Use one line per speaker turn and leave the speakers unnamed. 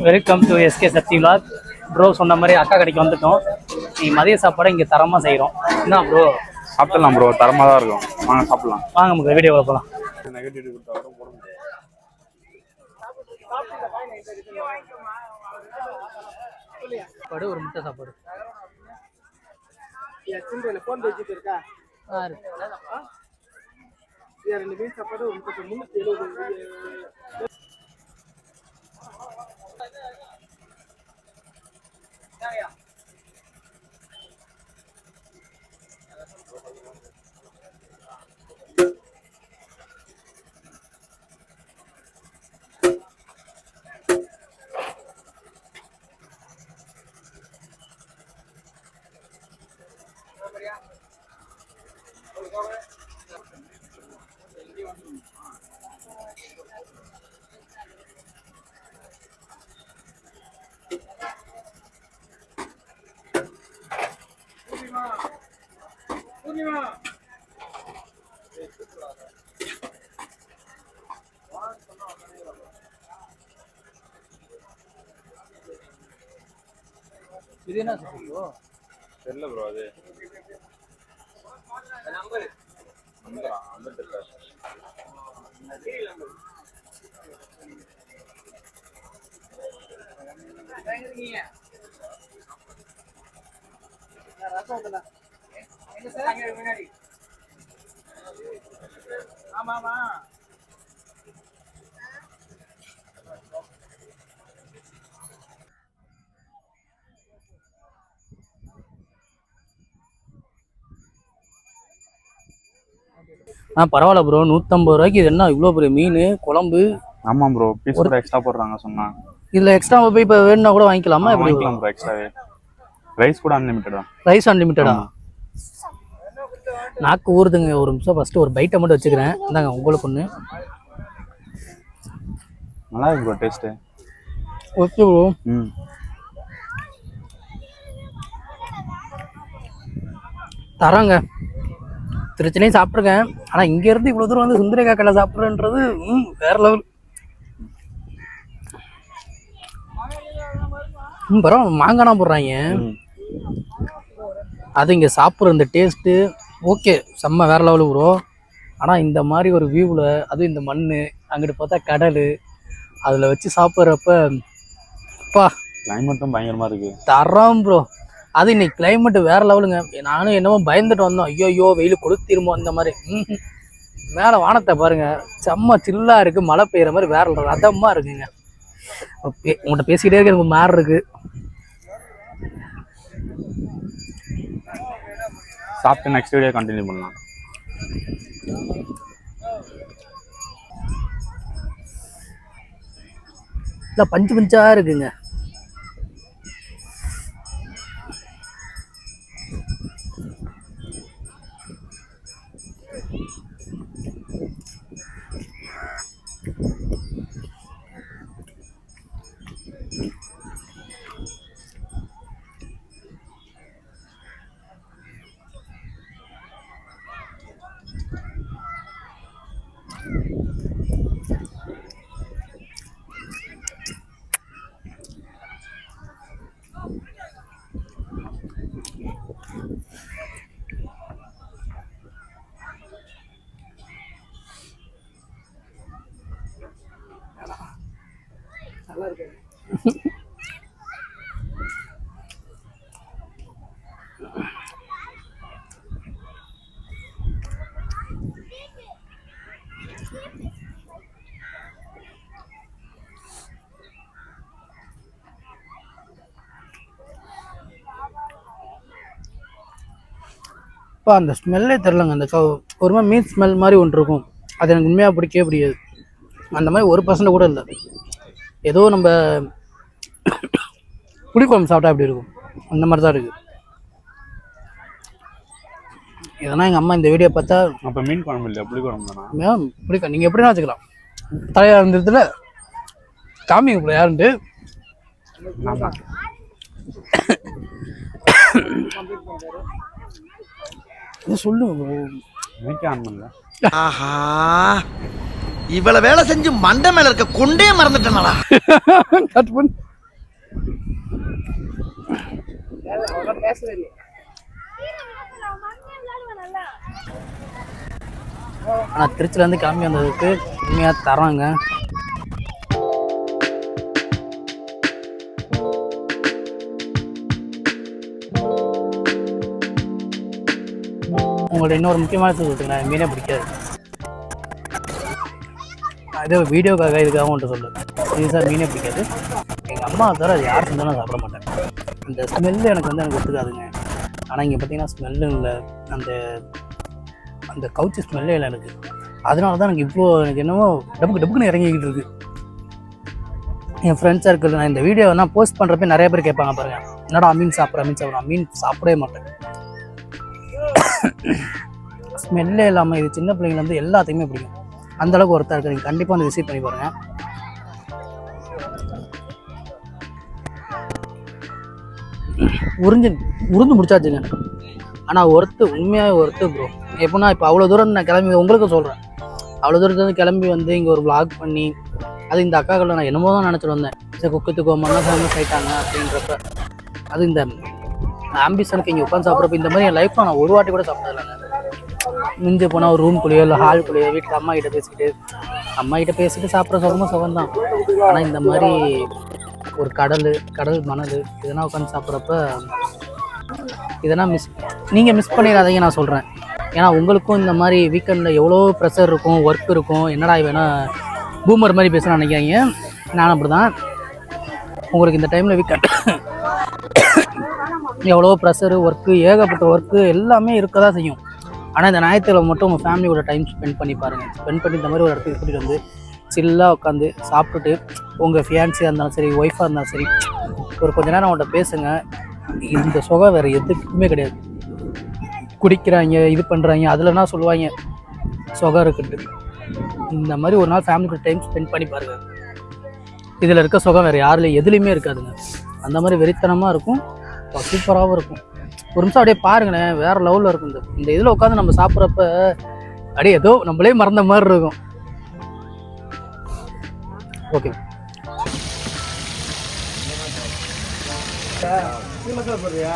Welcome to SK Sakthi vlog. Bro சொன்ன மாதிரி அக்கா கடைக்கு வந்துட்டோம். நீ மதிய சாப்பாடை இங்கே தரமாக செய்கிறோம். என்ன ப்ரோ?
சாப்பிடலாம் ப்ரோ, தரமாக தான் இருக்கும். வாங்க சாப்பிடலாம்.
வாங்க நமக்கு வீடியோ போகலாம். சாப்பாடு ஒரு முட்டை சாப்பாடு. சாப்பாடு ஒரு முட்டை 370. இது என்ன ப்ரோ?
தெரியல ப்ரோ. அது நம்பர் தெரியல.
ஆமா பரவாயில்ல ப்ரோ. 150 ரூபாய்க்கு இது என்ன இவ்வளோ பெரிய மீன் குழம்பு?
ஆமாம் ப்ரோ, பீஸ் கூட எக்ஸ்ட்ரா போடுறாங்க சொன்னா.
இதில் எக்ஸ்ட்ரா போய் இப்போ வேணும்னா கூட வாங்கிக்கலாமா?
வாங்கிக்கலாம் ப்ரோ எக்ஸ்ட்ராவே. ரைஸ் கூட அன்லிமிட்டடா?
ரைஸ் அன்லிமிட்டடா? நாக்கு ஊறுதுங்க. ஒரு நிமிஷம் ஃபஸ்ட்டு ஒரு பைட்டை மட்டும் வச்சுக்கிறேன். இந்தாங்க உங்களுக்கு ஒன்று.
நல்லா இருக்கு ப்ரோ டேஸ்ட்டு.
Okay bro. தராங்க. திருச்சிலையும் சாப்பிட்ருக்கேன். ஆனால் இங்கேருந்து இவ்வளோ தூரம் வந்து சுந்தரிகா கடை சாப்பிட்றேன்றது வேற லெவல். பரவாயில்ல. மாங்கானா போடுறாங்க. அது இங்கே சாப்பிட்ற இந்த டேஸ்ட்டு ஓகே செம்ம வேற லெவலு ப்ரோ. ஆனால் இந்த மாதிரி ஒரு வியூவில் அதுவும் இந்த மண் அங்கிட்டு பார்த்தா கடல் அதில் வச்சு சாப்பிட்றப்ப அப்பா
கிளைமேட்டும் பயங்கரமாக இருக்குது.
தரோம் ப்ரோ. அது இன்னைக்கு கிளைமேட்டு வேற லெவலுங்க. நானும் என்னமோ பயந்துட்டு வந்தோம். ஐயோ வெயில் கொளுத்திருமோ அந்த மாதிரி. மேலே வானத்தை பாருங்க, செம்ம சில்லாக இருக்குது. மழை பெய்கிற மாதிரி வேற ரதமாக இருக்குங்க. உங்கள்கிட்ட பேசிக்கிட்டே இருக்க எனக்கு மாறு இருக்கு.
சாப்பிட்டு நெக்ஸ்ட் வீடியோ கண்டினியூ பண்ணலாம்.
இல்லை பஞ்சு பஞ்சாக இருக்குங்க. நல்லா இருக்கு. இப்போ அந்த ஸ்மெல்லே தெரிலங்க. அந்த ஒரு மாதிரி மீன் ஸ்மெல் மாதிரி ஒன்று இருக்கும். அது எனக்கு உண்மையாக பிடிக்கவே பிடிக்காது. அந்த மாதிரி 1% கூட இல்லை. ஏதோ நம்ம புளிக்குழம்பு சாப்பிட்டா எப்படி இருக்கும் அந்த மாதிரி தான் இருக்குது. இதெல்லாம் எங்கள் அம்மா இந்த வீடியோ பார்த்தா
அப்போ மீன் குழம்பு இல்லை புளி குழம்பு தானா?
மேம் இப்படி நீங்கள் எப்படின்னா வச்சுக்கலாம். தலையாக இருந்ததுல காமிங்க இப்படி யாருன்ட்டு.
ஆமாம்.
சொல்லுங்க
எனக்கே ஆன் பண்ணல.
ஆஹா, இவ்வளவு வேலை செஞ்சு மண்டை மேல இருக்க கொண்டே மறந்துட்டேனடா.
கட் பண்ணு. ஆனால் திருச்சிலேருந்து கிளம்பி வந்ததுக்கு உண்மையாக தராங்க. உங்கள்ட்ட இன்னொரு முக்கியமான விஷயம் சொல்லிட்டுங்க, மீனே பிடிக்காது. இதே வீடியோக்காக இதுக்காக உன்ட்டு சொல்லுவேன். இது சார் மீனே பிடிக்காது. எங்கள் அம்மா தவிர அது யார் செஞ்சாலும் நான் சாப்பிட மாட்டேன். இந்த ஸ்மெல்லு எனக்கு ஒத்துக்காதுங்க. ஆனால் இங்கே பார்த்தீங்கன்னா ஸ்மெல்லும் இல்லை, அந்த அந்த கவுச்சி ஸ்மெல்லே இல்லை எனக்கு. அதனால தான் எனக்கு எனக்கு என்னமோ டப்புக்குன்னு இறங்கிக்கிட்டு இருக்கு. என் ஃப்ரெண்ட்ஸ் சர்க்கிள் நான் இந்த வீடியோ நான் போஸ்ட் பண்ணுறப்ப நிறைய பேர் கேட்பாங்க பாருங்கள், என்னடா மீன் சாப்பிட்றேன். மீன் சாப்பிடவே மாட்டேன். ஸ்மெல்லே இல்லாமல் இது சின்ன பிள்ளைங்கலேருந்து எல்லாத்தையுமே பிடிக்கும். அந்தளவுக்கு ஒருத்தர் இருக்குது. நீங்கள் கண்டிப்பாக வந்து விசிட் பண்ணி பாருங்கள். உறிஞ்சு முடிச்சாச்சுங்க. ஆனால் உண்மையாக ப்ரோ. எப்படின்னா இப்போ அவ்வளோ தூரம் நான் கிளம்பி உங்களுக்கு சொல்கிறேன், அவ்வளோ தூரத்துலேருந்து கிளம்பி வந்து இங்கே ஒரு vlog பண்ணி அது இந்த அக்காக்களை நான் என்னமோ தான் நினச்சிட்டு வந்தேன். சரி குக்கத்துக்கு மண்ணா ஃபேமஸ் ஆகிட்டாங்க அப்படின்றப்ப அது இந்த ஆம்பிஷனுக்கு இங்கே உட்காந்து சாப்பிட்றப்ப இந்த மாதிரி என் லைஃப்பில் நான் ஒரு வாட்டி கூட சாப்பிட்டதில்லைங்க. மிஞ்சி போனால் ஒரு ரூம்குள்ளேயோ இல்லை ஹால்குள்ளேயோ வீட்டில் அம்மா கிட்ட பேசிட்டு சாப்பிட்ற சுகம் தான். ஆனால் இந்த மாதிரி ஒரு கடல் மணல் இதெல்லாம் உட்காந்து சாப்பிட்றப்ப இதெல்லாம் நீங்கள் மிஸ் பண்ணிடாதீங்க நான் சொல்கிறேன். ஏன்னா உங்களுக்கும் இந்த மாதிரி வீக்கெண்டில் எவ்வளோ ப்ரெஷர் இருக்கும், ஒர்க் இருக்கும். என்னடா வேணால் பூமர் மாதிரி பேசணும்னு நினைக்காதீங்க. நான் அப்படி தான். உங்களுக்கு இந்த டைமில் வீக்கெண்ட் எவ்வளோ ப்ரெஷரு, ஒர்க்கு, ஏகப்பட்ட ஒர்க்கு எல்லாமே இருக்க தான் செய்யும். ஆனால் இந்த ஞாயிற்றுக்கிழமை மட்டும் உங்கள் ஃபேமிலியோட டைம் ஸ்பெண்ட் பண்ணி பாருங்கள். ஸ்பெண்ட் பண்ணி இந்த மாதிரி ஒரு இடத்துக்கு கூட்டிகிட்டு வந்து சில்லாக உட்காந்து சாப்பிட்டுட்டு உங்கள் ஃபியான்ஸியாக இருந்தாலும் சரி, ஒய்ஃபாக இருந்தாலும் சரி, ஒரு கொஞ்ச நேரம் அவங்கள்ட்ட பேசுங்க. இந்த சுகம் வேறு எதுக்குமே கிடையாது. குடிக்கிறாங்க, இது பண்ணுறாங்க, அதில்னா சொல்லுவாங்க சுகம் இருக்குன்ட்டு. இந்த மாதிரி ஒரு நாள் ஃபேமிலிக்கு டைம் ஸ்பெண்ட் பண்ணி பாருங்கள். இதில் இருக்க சுகம் வேறு யாருலையும் எதுலேயுமே இருக்காதுங்க. அந்த மாதிரி வெறித்தனமாக இருக்கும், சூப்பராகவும் இருக்கும். ஒரு நிமிஷம் அப்படியே பாருங்களேன், வேறு லெவலில் இருக்கும். இந்த இதில் உட்காந்து நம்ம சாப்பிட்றப்ப அப்படியே ஏதோ நம்மளே மறந்த மாதிரி இருக்கும். Okay video